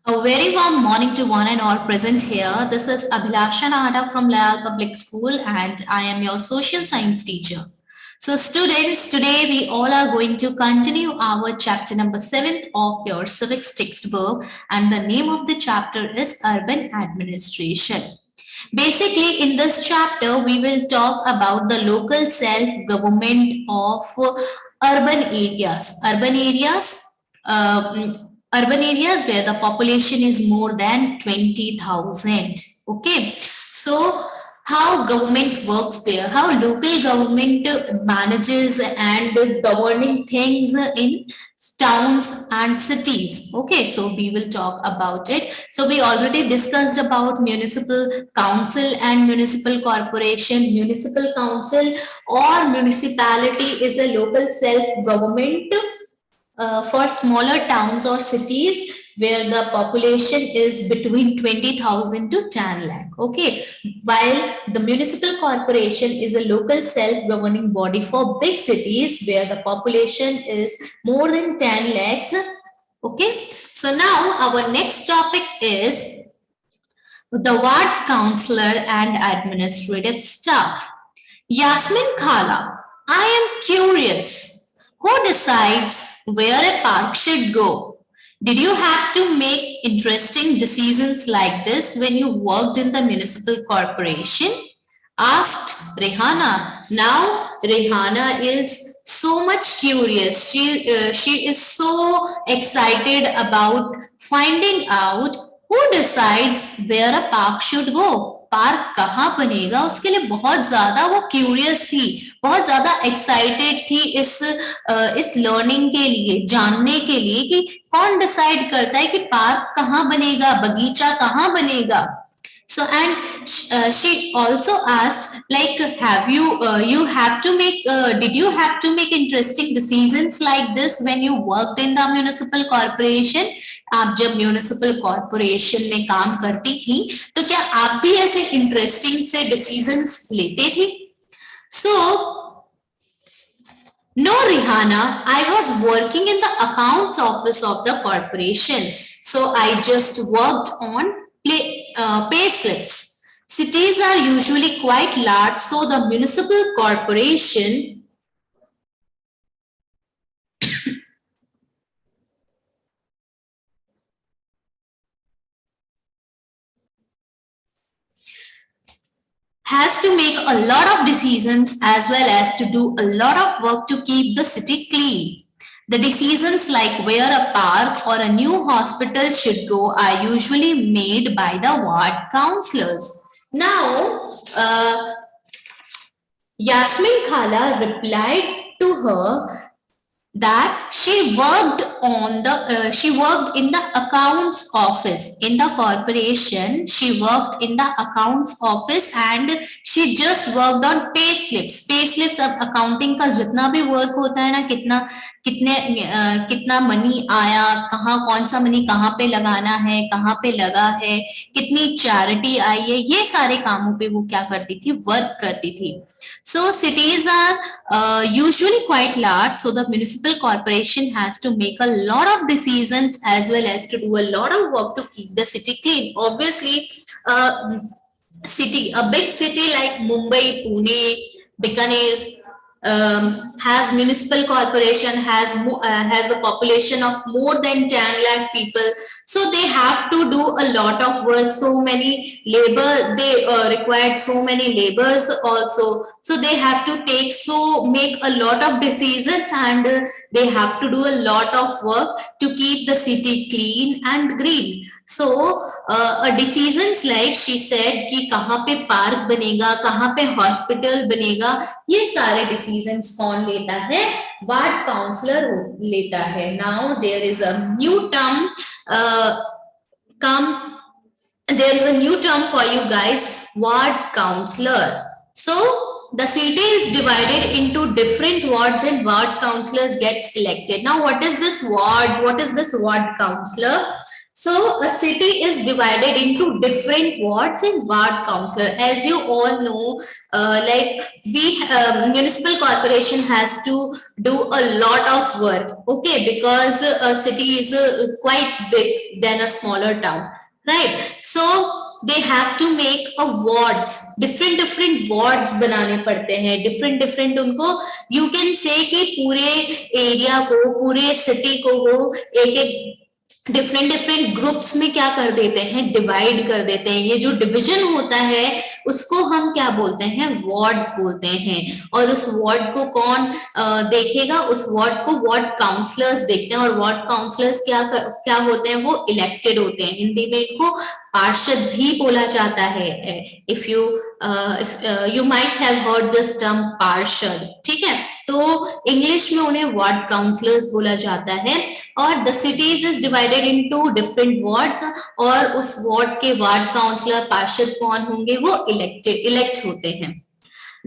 A very warm morning to one and all present here. This is Abhilasha Nahata from Layal Public School and I am your social science teacher. So students, today we all are going to continue our chapter number 7 of your civics textbook, and the name of the chapter is Urban Administration. Basically, in this chapter, we will talk about the local self-government of urban areas. Urban areas where the population is more than 20,000. Okay, so how government works there, how local government manages and governing things in towns and cities. Okay, so we will talk about it. So we already discussed about municipal council and municipal corporation. Municipal council or municipality is a local self-government for smaller towns or cities where the population is between 20,000 to 10 lakh. Okay, while the municipal corporation is a local self-governing body for big cities where the population is more than 10 lakhs. Okay, so now our next topic is the ward councillor and administrative staff. Yasmin Khala, I am curious, who decides where a park should go? Did you have to make interesting decisions like this when you worked in the municipal corporation? Asked Rehana. Now Rehana is so much curious. She is so excited about finding out who decides where a park should go. Park कहाँ बनेगा उसके लिए बहुत ज्यादा वो curious थी, बहुत ज्यादा एक्साइटेड थी इस लर्निंग के लिए, जानने के लिए कि कौन डिसाइड करता है कि पार्क कहाँ बनेगा, बगीचा कहाँ बनेगा. So and she also asked, like, have you did you have to make interesting decisions like this when you worked in the municipal corporation? आप जब म्यूनिसिपल कॉर्पोरेशन में काम करती थी तो क्या आप भी ऐसे इंटरेस्टिंग से डिसीजंस लेते थे? So no, Rihana, I was working in the accounts office of the corporation, so I just worked on pay slips. Cities are usually quite large, so the municipal corporation has to make a lot of decisions as well as to do a lot of work to keep the city clean. The decisions like where a park or a new hospital should go are usually made by the ward councillors. Now, Yasmin Khala replied to her that she worked in the accounts office in the corporation. She worked in the accounts office and she just worked on pay slips. Pay slips अब accounting का जितना भी work होता है ना, कितना money आया, कहाँ कौन सा मनी कहाँ पे लगाना है, कहाँ पे लगा है, कितनी चैरिटी आई है, ये सारे कामों पे वो क्या करती थी, वर्क करती थी. So cities are usually quite large, so the municipal corporation has to make a lot of decisions as well as to do a lot of work to keep the city clean. Obviously, a big city like Mumbai, Pune, Bikaner, has municipal corporation, has the population of more than 10 lakh people, so they have to do a lot of work. So many labor, they required so many labors also, so they have to make a lot of decisions and they have to do a lot of work to keep the city clean and green. So decisions like she said कि कहाँ पे park बनेगा, कहाँ पे hospital बनेगा, ये सारे decisions कौन लेता है, वार्ड काउंसलर लेता है. Now there is a new term for you guys, ward counselor. So the city is divided into different wards and ward councillors get elected. Now what is this wards, what is this ward councillor? So a city is divided into different wards and ward councillor. As you all know, like we municipal corporation has to do a lot of work, okay, because a city is quite big than a smaller town, right? So they have to make a wards, different wards बनाने पड़ते हैं, different उनको, you can say कि पूरे area को, पूरे city को वो एक एक डिफरेंट ग्रुप्स में क्या कर देते हैं, डिवाइड कर देते हैं। ये जो डिवीजन होता है उसको हम क्या बोलते हैं, वार्ड्स बोलते हैं। और उस वार्ड को कौन देखेगा, उस वार्ड को वार्ड काउंसलर्स देखते हैं। और वार्ड काउंसलर्स क्या होते हैं, वो इलेक्टेड होते हैं। हिंदी में इनको पार्षद भी बोला जाता है। If you might have heard this term पार्षद, ठीक है। तो इंग्लिश में उन्हें वार्ड काउंसलर्स बोला जाता है। और the cities is divided into different wards, और उस वार्ड के वार्ड काउंसलर पार्षद कौन होंगे, वो इलेक्ट होते हैं।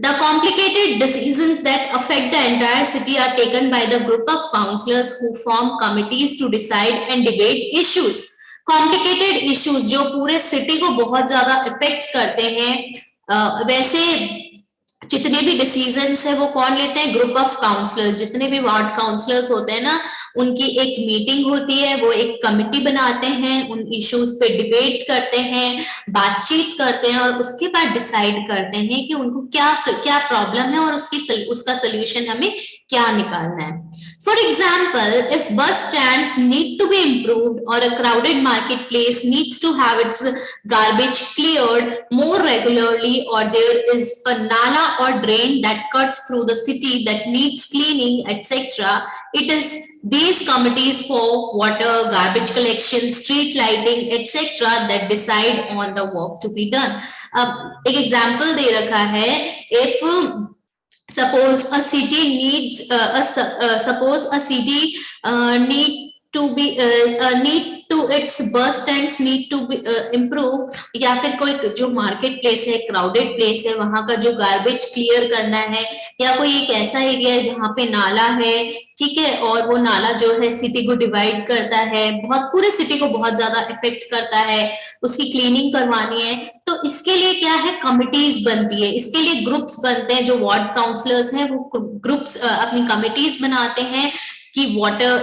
The complicated decisions that affect the entire city are taken by the group of councillors who form committees to decide and debate issues. Complicated issues जो पूरे सिटी को बहुत ज्यादा इफेक्ट करते हैं, वैसे जितने भी डिसीजंस है वो कौन लेते हैं, ग्रुप ऑफ काउंसलर्स। जितने भी वार्ड काउंसलर्स होते हैं ना, उनकी एक मीटिंग होती है, वो एक कमिटी बनाते हैं, उन इश्यूज पे डिबेट करते हैं, बातचीत करते हैं, और उसके बाद डिसाइड करते हैं कि उनको क्या प्रॉब्लम है और उसका सोल्यूशन हमें क्या निकालना है। For example, if bus stands need to be improved or a crowded marketplace needs to have its garbage cleared more regularly, or there is a nala or drain that cuts through the city that needs cleaning, etc., it is these committees for water, garbage collection, street lighting, etc., that decide on the work to be done. अब एक example दे रखा है, if suppose a city needs suppose a city need to be need to its bus stands need to be improve, या फिर कोई जो market place है, crowded place है, वहां का जो गार्बेज क्लियर करना है, या कोई एक ऐसा एरिया है जहाँ पे नाला है, ठीक है, और वो नाला जो है सिटी को डिवाइड करता है, बहुत पूरे सिटी को बहुत ज्यादा इफेक्ट करता है, उसकी क्लीनिंग करवानी है, तो इसके लिए क्या है, कमिटीज बनती है। इसके लिए ग्रुप्स बनते हैं, जो वार्ड काउंसलर्स हैं वो ग्रुप्स अपनी कमिटीज बनाते हैं कि वाटर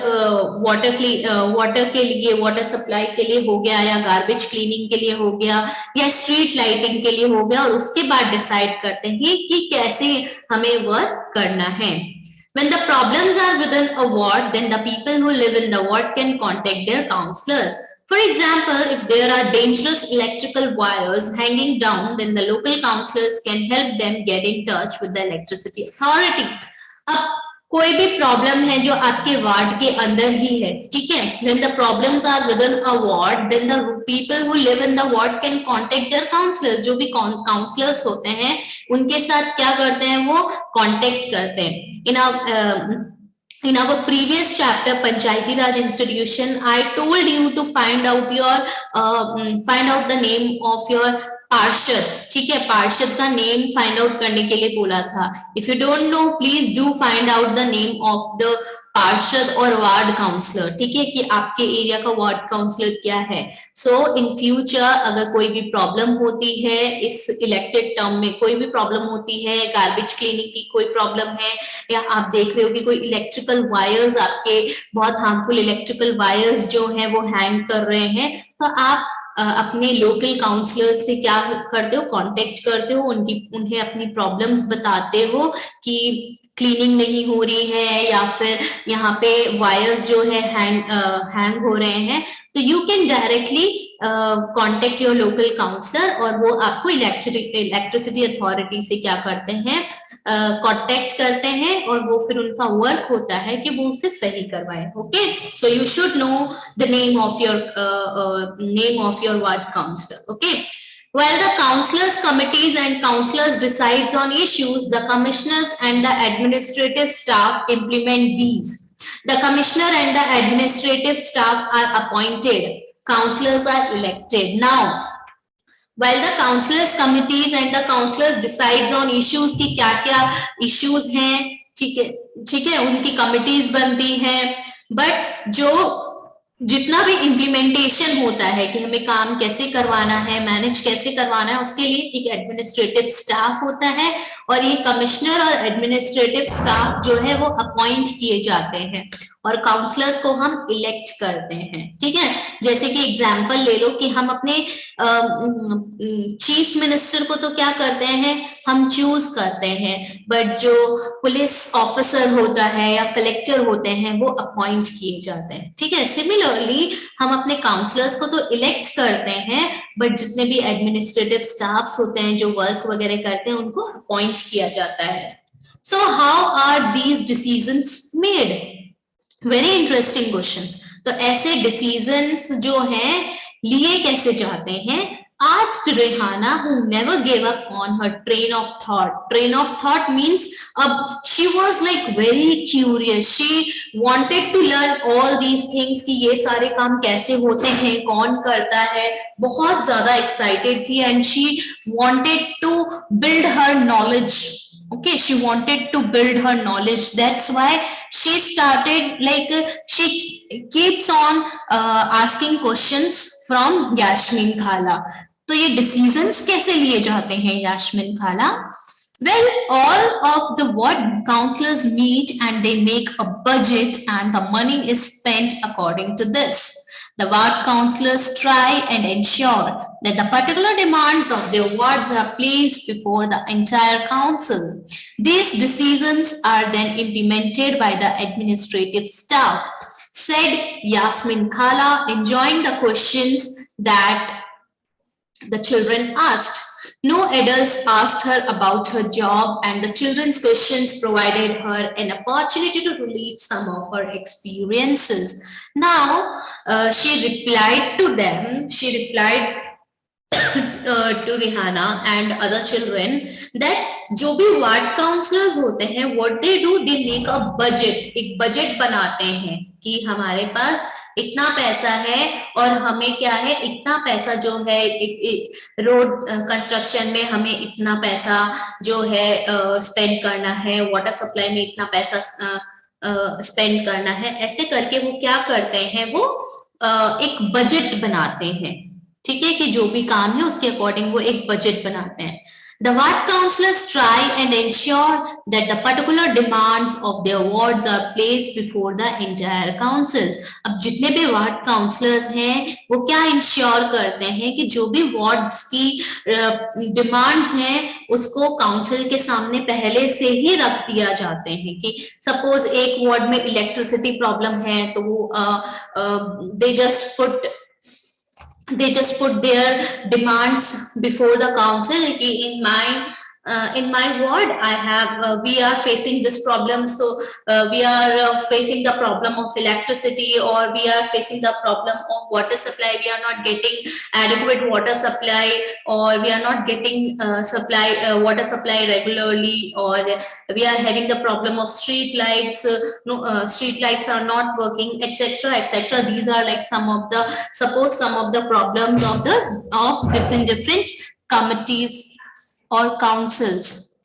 के लिए, वाटर सप्लाई के लिए हो गया, या गार्बेज क्लीनिंग के लिए हो गया, या स्ट्रीट लाइटिंग के लिए हो गया, और उसके बाद डिसाइड करते हैं कि कैसे हमें वर्क करना है। When the problems are within a ward, then the people who live in the ward can contact their councillors. For example, if there are dangerous electrical wires hanging down, then the local councillors can help them get in touch with the electricity authority. अब कोई भी problem है जो आपके ward के अंदर ही है, ठीक है, then the problems are within a ward, then the people who live in the ward can contact their councillors. जो भी काउंसलर्स होते हैं उनके साथ क्या करते हैं, वो कांटेक्ट करते हैं। In our previous chapter, Panchayati Raj Institution, I told you to find out the name of your पार्षद, ठीक है, पार्षद का नेम फाइंड आउट करने के लिए बोला था। If you don't know, please do find out the name of the पार्षद और वार्ड काउंसलर, ठीक है, कि आपके एरिया का वार्ड काउंसलर क्या है। सो इन फ्यूचर अगर कोई भी प्रॉब्लम होती है, इस इलेक्टेड टर्म में कोई भी प्रॉब्लम होती है, गार्बेज क्लीनिंग की कोई प्रॉब्लम है, या आप देख रहे हो कि कोई इलेक्ट्रिकल वायर्स, आपके बहुत हार्मफुल इलेक्ट्रिकल वायर्स जो हैं वो हैंग कर रहे हैं, तो आप अपने लोकल काउंसलर्स से क्या करते हो, कांटेक्ट करते हो, उन्हें अपनी प्रॉब्लम्स बताते हो कि क्लीनिंग नहीं हो रही है, या फिर यहाँ पे वायर्स जो है हैंग हो रहे हैं, तो you can directly contact your local councillor, और वो आपको इलेक्ट्रिसिटी अथॉरिटी से क्या करते हैं, कांटेक्ट करते हैं, और वो फिर उनका वर्क होता है कि वो उसे सही करवाए। Okay, so you should know the name of your ward councillor. Okay, while the councillors committees and councillors decides on issues, the commissioners and the administrative staff implement these. The commissioner and the administrative staff are appointed, councillors are elected. Now while the councillors committees and the councillors decides on issues की क्या क्या issues हैं, ठीक है, उनकी committees बनती हैं, but जो जितना भी इम्प्लीमेंटेशन होता है कि हमें काम कैसे करवाना है, मैनेज कैसे करवाना है, उसके लिए एक एडमिनिस्ट्रेटिव स्टाफ होता है और ये कमिश्नर और एडमिनिस्ट्रेटिव स्टाफ जो है वो अपॉइंट किए जाते हैं और काउंसलर्स को हम इलेक्ट करते हैं। ठीक है, जैसे कि एग्जांपल ले लो कि हम अपने चीफ मिनिस्टर को तो क्या करते हैं, हम चूज करते हैं, बट जो पुलिस ऑफिसर होता है या कलेक्टर होते हैं वो अपॉइंट किए जाते हैं। ठीक है, सिमिलरली हम अपने काउंसलर्स को तो इलेक्ट करते हैं, बट जितने भी एडमिनिस्ट्रेटिव स्टाफ्स होते हैं जो वर्क वगैरह करते हैं उनको अपॉइंट किया जाता है। So how are these decisions made? Very interesting questions. तो ऐसे डिसीजंस जो हैं लिए कैसे जाते हैं? Asked Rihanna, who never gave up on her train of thought. Train of thought means she was like very curious. She wanted to learn all these things कि ये सारे काम कैसे होते हैं, कौन करता है, बहुत ज्यादा excited थी and she wanted to build her knowledge. Okay, she wanted to build her knowledge. That's why she started like she keeps on asking questions from Yasmin Khala. तो ये डिसीजंस कैसे लिए जाते हैं यास्मीन खाला? Well, all of the ward councillors meet and they make a budget and the money is spent according to this. The ward councillors try and ensure that the particular demands of their wards are placed before the entire council. These decisions are then implemented by the administrative staff, said Yasmin Khala, enjoying the questions that the children asked. No adults asked her about her job, and the children's questions provided her an opportunity to relieve some of her experiences. Now, she replied to them, she replied to Rihanna and other children that जो भी ward counsellors होते हैं what they do, they make a budget, एक budget बनाते हैं कि हमारे पास इतना पैसा है और हमें क्या है, इतना पैसा जो है रोड कंस्ट्रक्शन में हमें इतना पैसा जो है स्पेंड करना है, वाटर सप्लाई में इतना पैसा स्पेंड करना है, ऐसे करके वो क्या करते हैं, वो एक बजट बनाते हैं। ठीक है, कि जो भी काम है उसके अकॉर्डिंग वो एक बजट बनाते हैं। The ward councillors try and ensure that the particular demands of their wards are placed before the entire council. अब जितने भी वार्ड काउंसलर्स हैं वो क्या इंश्योर करते हैं कि जो भी वार्ड्स की डिमांड्स हैं उसको काउंसिल के सामने पहले से ही रख दिया जाते हैं। कि सपोज एक वार्ड में इलेक्ट्रिसिटी प्रॉब्लम है तो वो they just put their demands before the council. In my ward I have we are facing this problem, so we are facing the problem of electricity, or we are facing the problem of water supply. We are not getting adequate water supply, or we are not getting water supply regularly, or we are having the problem of street lights. Street lights are not working, etc, etc. These are like some of the problems of different committees or councils.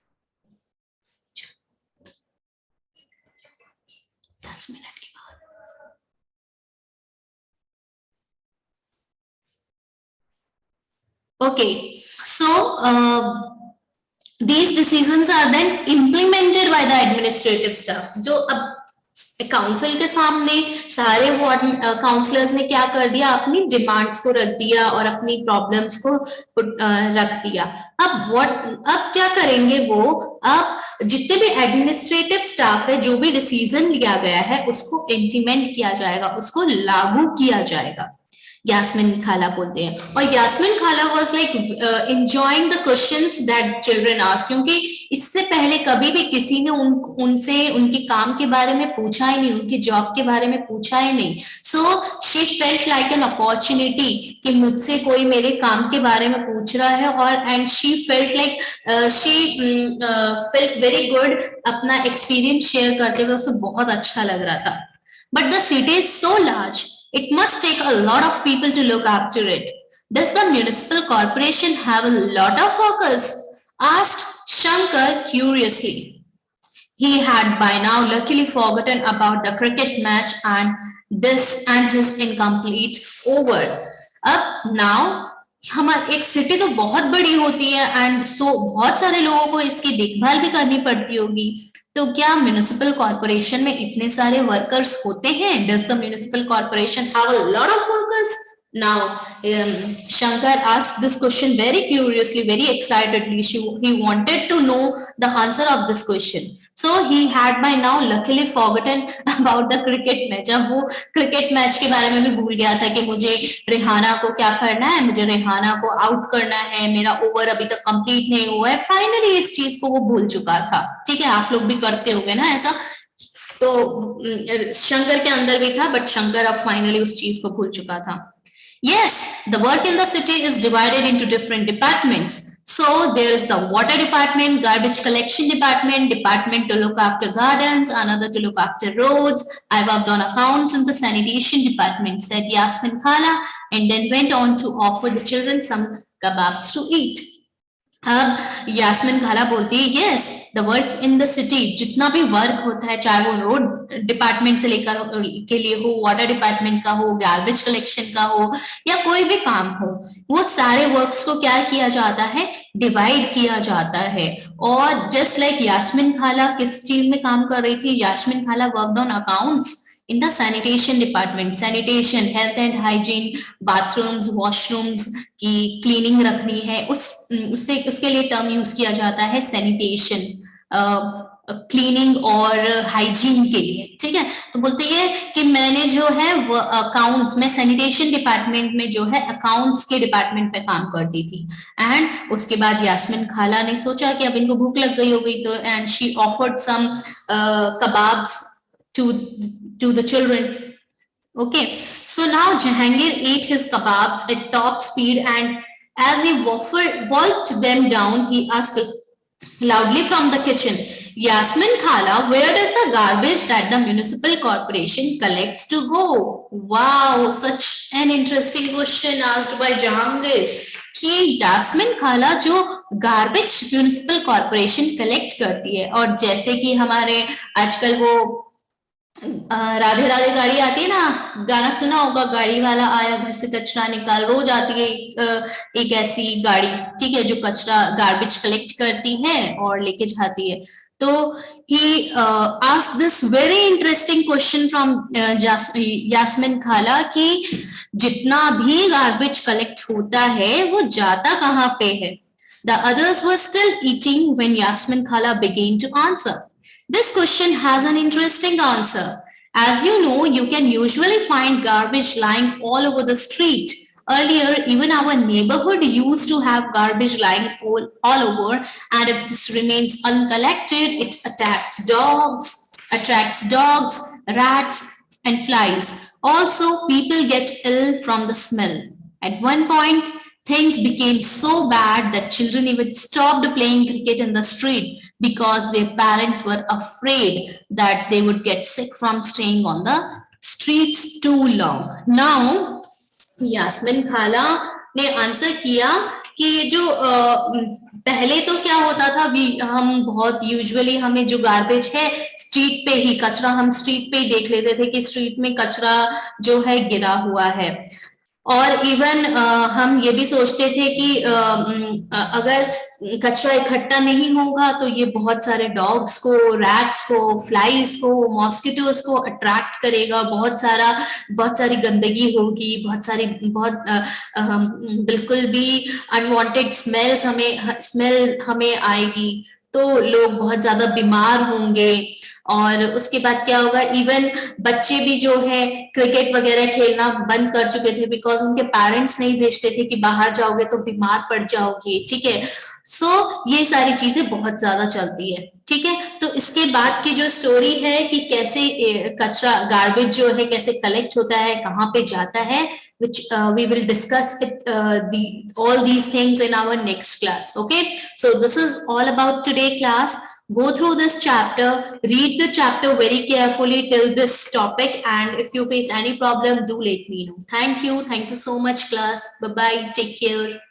Okay, so these decisions are then implemented by the administrative staff. जो अब council के सामने सारे ward counsellors ने क्या कर दिया, अपनी डिमांड्स को रख दिया और अपनी प्रॉब्लम्स को रख दिया। अब क्या करेंगे वो, अब जितने भी एडमिनिस्ट्रेटिव स्टाफ है, जो भी डिसीजन लिया गया है उसको इम्प्लीमेंट किया जाएगा, उसको लागू किया जाएगा। यास्मीन खाला बोलते हैं। और यास्मीन खाला was like enjoying the questions that children ask, क्योंकि इससे पहले कभी भी किसी ने उनसे उनके काम के बारे में पूछा ही नहीं, उनकी जॉब के बारे में पूछा ही नहीं। So she felt like an opportunity कि मुझसे कोई मेरे काम के बारे में पूछ रहा है, और and she felt like she felt very good, अपना एक्सपीरियंस शेयर करते हुए उसे बहुत अच्छा लग रहा था। But the city is so large, it must take a lot of people to look after it. Does the municipal corporation have a lot of workers? Asked Shankar curiously. He had by now luckily forgotten about the cricket match and his incomplete over. अब now हमारे एक city तो बहुत बड़ी होती है and so बहुत सारे लोगों को इसकी देखभाल भी करनी पड़ती होगी. तो क्या म्युनिसिपल कॉर्पोरेशन में इतने सारे वर्कर्स होते हैं? Does the municipal corporation have a lot of workers? Now, Shankar asked this question very curiously, very excitedly. He wanted to know the answer of this question. So he had by now luckily forgotten about the cricket match. अब वो cricket match के बारे में भी भूल गया था कि मुझे रेहाना को क्या करना है, मुझे रेहाना को आउट करना है, मेरा ओवर अभी तक कंप्लीट नहीं हुआ है. फाइनली इस चीज को वो भूल चुका था. ठीक है, आप लोग भी करते होंगे ना ऐसा. तो शंकर के अंदर भी था, बट शंकर अब फाइनली उस चीज को भूल चुका था. Yes, the work in the city is divided into different departments. So there is the water department, garbage collection department, department to look after gardens, another to look after roads. I worked on accounts in the sanitation department, said Yasmin Khala, and then went on to offer the children some kebabs to eat. अब यास्मिन खाला बोलती है yes the work in the city, जितना भी work होता है, चाहे वो रोड डिपार्टमेंट से लेकर के लिए हो, वाटर डिपार्टमेंट का हो, गार्बेज कलेक्शन का हो, या कोई भी काम हो, वो सारे वर्क्स को क्या किया जाता है, डिवाइड किया जाता है. और जस्ट लाइक यास्मिन खाला किस चीज में काम कर रही थी, यास्मिन खाला worked on accounts in the sanitation department. Sanitation, health and hygiene, bathrooms, washrooms की cleaning रखनी है, उससे उसके लिए टर्म यूज किया जाता है sanitation, क्लीनिंग और हाइजीन के लिए. ठीक है, तो बोलते हैं कि मैंने जो है वो अकाउंट्स में सैनिटेशन डिपार्टमेंट में जो है अकाउंट्स के डिपार्टमेंट में काम करती थी. एंड उसके बाद यास्मिन खाला ने सोचा कि अब इनको भूख लग गई हो गई, तो and she offered some kebabs to the children. Okay, so now Jahangir ate his kebabs at top speed, and as he wolfed them down, he asked loudly from the kitchen, Yasmin Khala, where does the garbage that the municipal corporation collects to go? Wow, such an interesting question asked by Jahangir. कि यास्मिन खाला जो garbage municipal corporation collect करती है, और जैसे कि हमारे आजकल वो राधे राधे गाड़ी आती है ना, गाना सुना होगा, गाड़ी वाला आया घर से कचरा निकाल, रोज आती है एक ऐसी गाड़ी, ठीक है, जो कचरा गार्बेज कलेक्ट करती है और लेके जाती है. तो he asked this very interesting question from Yasmin खाला कि जितना भी गार्बेज कलेक्ट होता है वो जाता कहाँ पे है. The others were still eating when Yasmin Khala began to answer. This question has an interesting answer. As you know, you can usually find garbage lying all over the street. Earlier, even our neighborhood used to have garbage lying all over, and if this remains uncollected, it attracts dogs, rats, and flies. Also, people get ill from the smell. At one point, things became so bad that children even stopped playing cricket in the street because their parents were afraid that they would get sick from staying on the streets too long. Now, Yasmin खाला ने answer किया कि जो पहले तो क्या होता था, हम बहुत यूजुअली हमें जो गार्बेज है स्ट्रीट पे ही, कचरा हम स्ट्रीट पे ही देख लेते थे कि स्ट्रीट में कचरा जो है गिरा हुआ है. और इवन हम ये भी सोचते थे कि अगर कचरा इकट्ठा नहीं होगा तो ये बहुत सारे डॉग्स को, रैट्स को, फ्लाइज को, मॉस्किटोज को अट्रैक्ट करेगा, बहुत सारी गंदगी होगी, बहुत बिल्कुल भी अनवांटेड स्मेल हमें आएगी, तो लोग बहुत ज्यादा बीमार होंगे. और उसके बाद क्या होगा, इवन बच्चे भी जो है क्रिकेट वगैरह खेलना बंद कर चुके थे बिकॉज उनके पेरेंट्स नहीं भेजते थे कि बाहर जाओगे तो बीमार पड़ जाओगे. ठीक है, सो ये सारी चीजें बहुत ज्यादा चलती है. ठीक है, तो इसके बाद की जो स्टोरी है कि कैसे कचरा गार्बेज जो है कैसे कलेक्ट होता है, कहाँ पे जाता है, which we will discuss all these things in our next class. Okay, so this is all about today class. Go through this chapter, read the chapter very carefully till this topic, and if you face any problem, do let me know. Thank you so much class. Bye bye, take care.